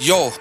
Йо,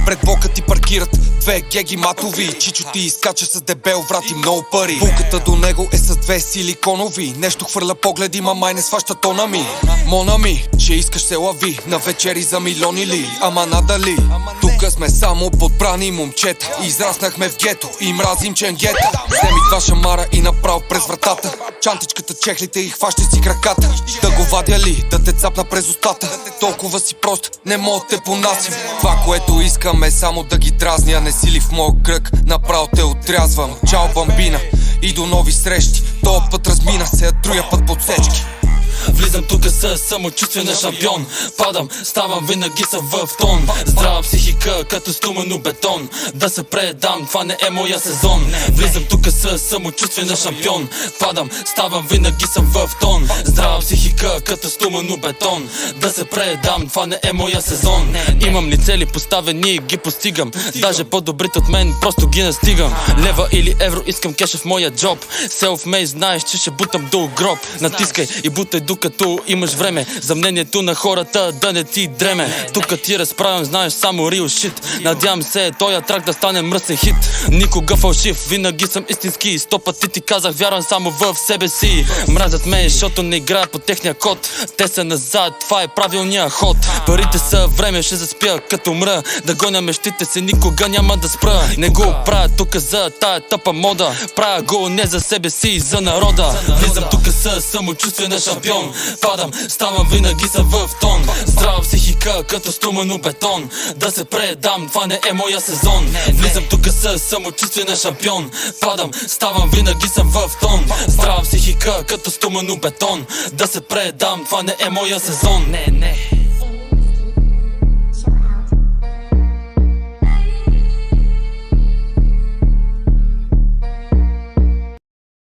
пред блока ти паркират две геги матови. Чичо ти изкача с дебел врат и много пари. Булката до него е с две силиконови. Нещо хвърля погледи, ма май не сваща тона ми. Мона ми, че искаш се лави на вечери за милиони ли? Ама надали, тука сме само подбрани момчета. Израснахме в гето и мразим ченгета. Вземи два шамара и направо през вратата. Чантичката, чехлите и хващи си краката. Да го вадя ли, да те цапна през устата. Толкова си прост, не мога да те понасям. Това, което искам е само да ги дразня. Не си ли в моя кръг, направо те отрязвам. Чао бамбина и до нови срещи. Тоя път размина се, а другия път подсечки. Влизам тука със самочувствие на шампион. Падам, ставам, винаги съм в тон. Здрава психика, като стумано бетон. Да се предам, това не е моя сезон. Влизам тука със самочувствие на шампион. Падам, ставам, винаги съм в тон. Здрава психика, като стумано бетон. Да се предам, това не е моя сезон. Имам ли цели поставени и ги постигам. Даже по-добрите от мен, просто ги настигам. Лева или евро, искам кеша в моя джоб. Self-made, знаеш, че ще бутам до гроб. Натискай и бутай докато имаш време. За мнението на хората да не ти дреме. Тук ти разправям, знаеш само real shit. Надявам се тоя трак да стане мръсен хит. Никога фалшив, винаги съм истински. 100 пъти ти казах, вярвам само в себе си. Мразят ме, защото не играят по техния код. Те са назад, това е правилния ход. Парите са време, ще заспя като мра. Да гоня мечтите си, никога няма да спра. Не го правя тук за тая тъпа мода. Правя го не за себе си и за народа. Влизам тук със самочувствие на шампион. Падам, ставам, винаги съм в тон. Здрава психика, като стумано бетон. Да се предам, това не е моя сезон. Влизам тук със самочувствие на шампион. Падам, ставам, винаги съм в тон. Здрава психика, като стумано бетон. Да се предам, това не е моя сезон.